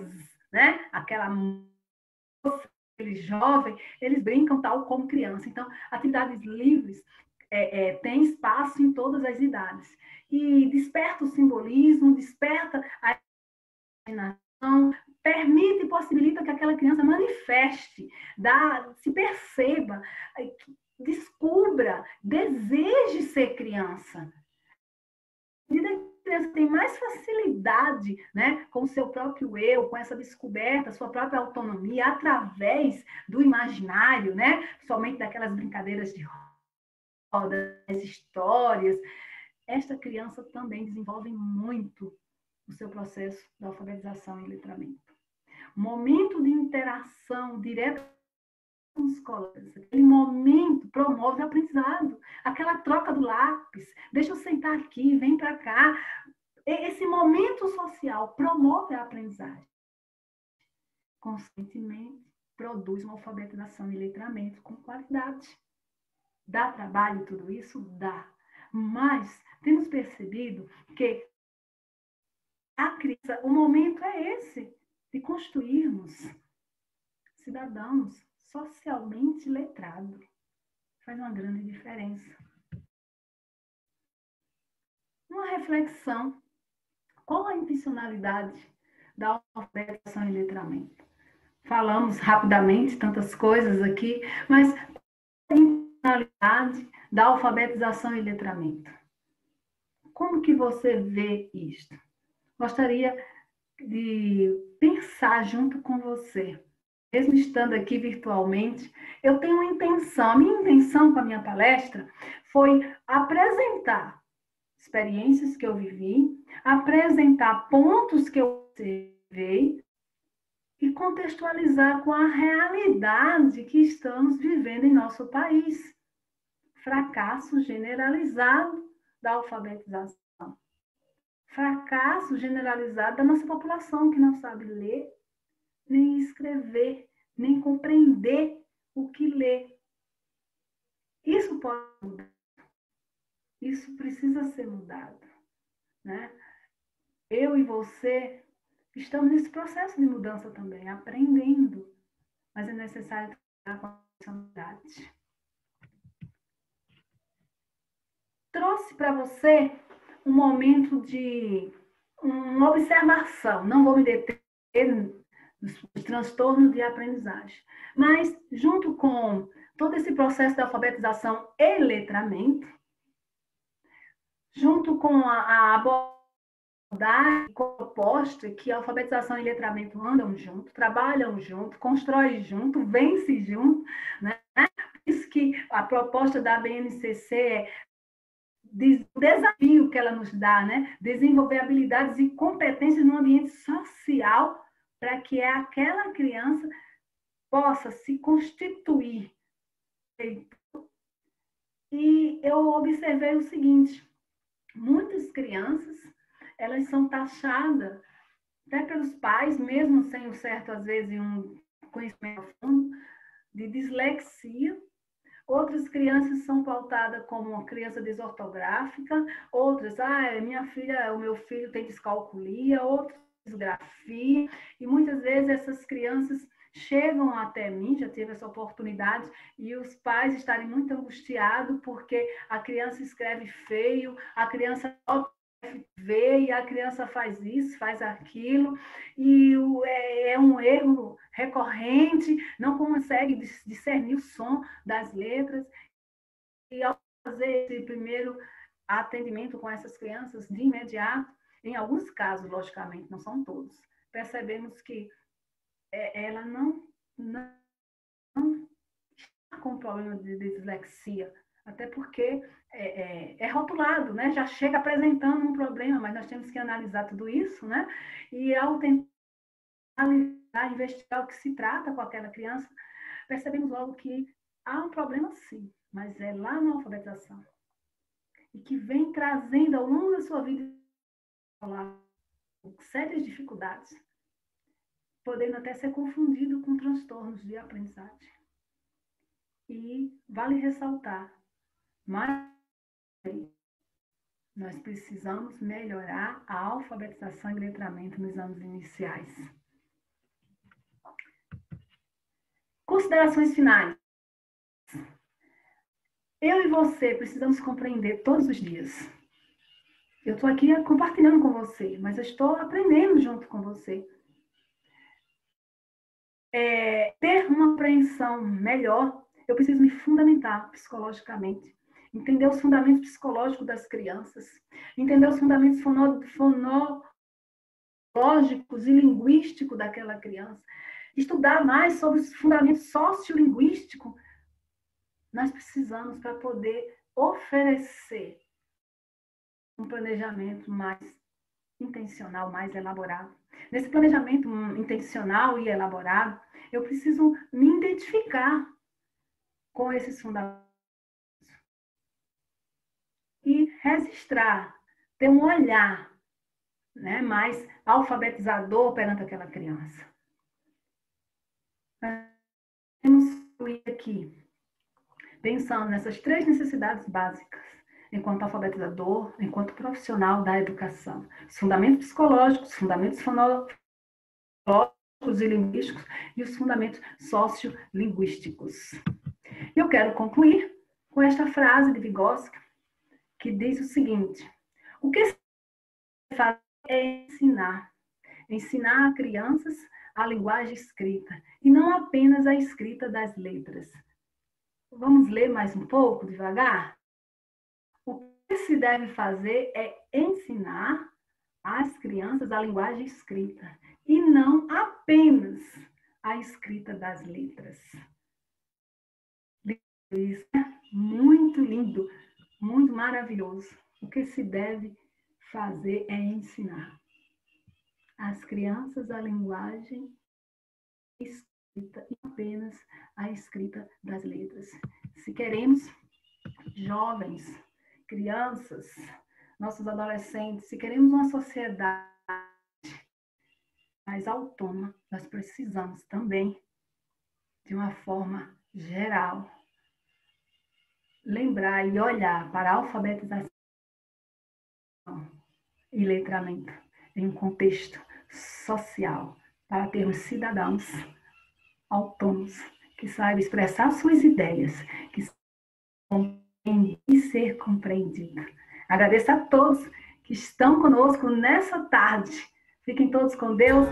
né? Aquela moça, aquele jovem, eles brincam tal como criança. Então, atividades livres tem espaço em todas as idades. E desperta o simbolismo, desperta a imaginação, permite e possibilita que aquela criança manifeste, se perceba, descubra, deseje ser criança. À medida que a criança tem mais facilidade, né, com o seu próprio eu, com essa descoberta, sua própria autonomia, através do imaginário, né, somente daquelas brincadeiras de roda, das histórias, esta criança também desenvolve muito o seu processo de alfabetização e letramento. Momento de interação direta com os colegas. Aquele momento promove o aprendizado. Aquela troca do lápis. Deixa eu sentar aqui, vem para cá. Esse momento social promove a aprendizagem. Consequentemente, produz uma alfabetização e letramento com qualidade. Dá trabalho tudo isso? Dá. Mas temos percebido que a criança, o momento é esse, de construirmos cidadãos socialmente letrados. Faz uma grande diferença. Uma reflexão. Qual a intencionalidade da alfabetização e letramento? Falamos rapidamente tantas coisas aqui, mas qual a intencionalidade da alfabetização e letramento? Como que você vê isto? Gostaria de pensar junto com você. Mesmo estando aqui virtualmente, eu tenho uma intenção. A minha intenção com a minha palestra foi apresentar experiências que eu vivi, apresentar pontos que eu observei e contextualizar com a realidade que estamos vivendo em nosso país. Fracasso generalizado da alfabetização. Fracasso generalizado da nossa população que não sabe ler, nem escrever, nem compreender o que lê. Isso pode mudar. Isso precisa ser mudado, né? Eu e você estamos nesse processo de mudança também, aprendendo, mas é necessário trabalhar com a personalidade. Trouxe para você um momento de uma observação. Não vou me deter nos transtornos de aprendizagem, mas junto com todo esse processo de alfabetização e letramento, junto com a abordagem proposta que a alfabetização e letramento andam junto, trabalham junto, constroem junto, vence junto, né? Por isso que a proposta da BNCC é o desafio que ela nos dá, né? Desenvolver habilidades e competências no ambiente social para que aquela criança possa se constituir. E eu observei o seguinte, muitas crianças, elas são taxadas, até pelos pais, mesmo sem um certo, às vezes, um conhecimento profundo, de dislexia. Outras crianças são pautadas como uma criança desortográfica, outras, minha filha, o meu filho tem descalculia, outros disgrafia, e muitas vezes essas crianças chegam até mim, já tive essa oportunidade, e os pais estarem muito angustiados porque a criança escreve feio, a criança vê e a criança faz isso, faz aquilo, e é um erro recorrente, não consegue discernir o som das letras, e ao fazer esse primeiro atendimento com essas crianças, de imediato, em alguns casos, logicamente, não são todos, percebemos que ela não está com problema de dislexia, até porque é rotulado, né? Já chega apresentando um problema, mas nós temos que analisar tudo isso, né? E ao tentar investigar o que se trata com aquela criança, percebemos logo que há um problema sim, mas é lá na alfabetização. E que vem trazendo ao longo da sua vida sérias dificuldades, podendo até ser confundido com transtornos de aprendizagem. E vale ressaltar, mas nós precisamos melhorar a alfabetização e letramento nos anos iniciais. Considerações finais. Eu e você precisamos compreender todos os dias. Eu estou aqui compartilhando com você, mas eu estou aprendendo junto com você. Ter uma apreensão melhor, eu preciso me fundamentar psicologicamente, entender os fundamentos psicológicos das crianças, entender os fundamentos fonológicos e linguísticos daquela criança, estudar mais sobre os fundamentos sociolinguísticos. Nós precisamos para poder oferecer um planejamento mais intencional, mais elaborado. Nesse planejamento intencional e elaborado, eu preciso me identificar com esses fundamentos e registrar, ter um olhar, né, mais alfabetizador perante aquela criança. Nós temos que ir aqui pensando nessas 3 necessidades básicas, enquanto alfabetizador, enquanto profissional da educação. Os fundamentos psicológicos, os fundamentos fonológicos e linguísticos e os fundamentos sociolinguísticos. Eu quero concluir com esta frase de Vygotsky, que diz o seguinte: o que se faz é ensinar. Ensinar a crianças a linguagem escrita, e não apenas a escrita das letras. Vamos ler mais um pouco, devagar? O que se deve fazer é ensinar às crianças a linguagem escrita, e não apenas a escrita das letras. Isso é muito lindo, muito maravilhoso. O que se deve fazer é ensinar às crianças a linguagem escrita e apenas a escrita das letras. Se queremos jovens, crianças, nossos adolescentes, se queremos uma sociedade mais autônoma, nós precisamos também, de uma forma geral, lembrar e olhar para a alfabetização e letramento em um contexto social, para termos cidadãos autônomos, que saibam expressar suas ideias, que compreendem e ser compreendidos. Agradeço a todos que estão conosco nessa tarde. Fiquem todos com Deus.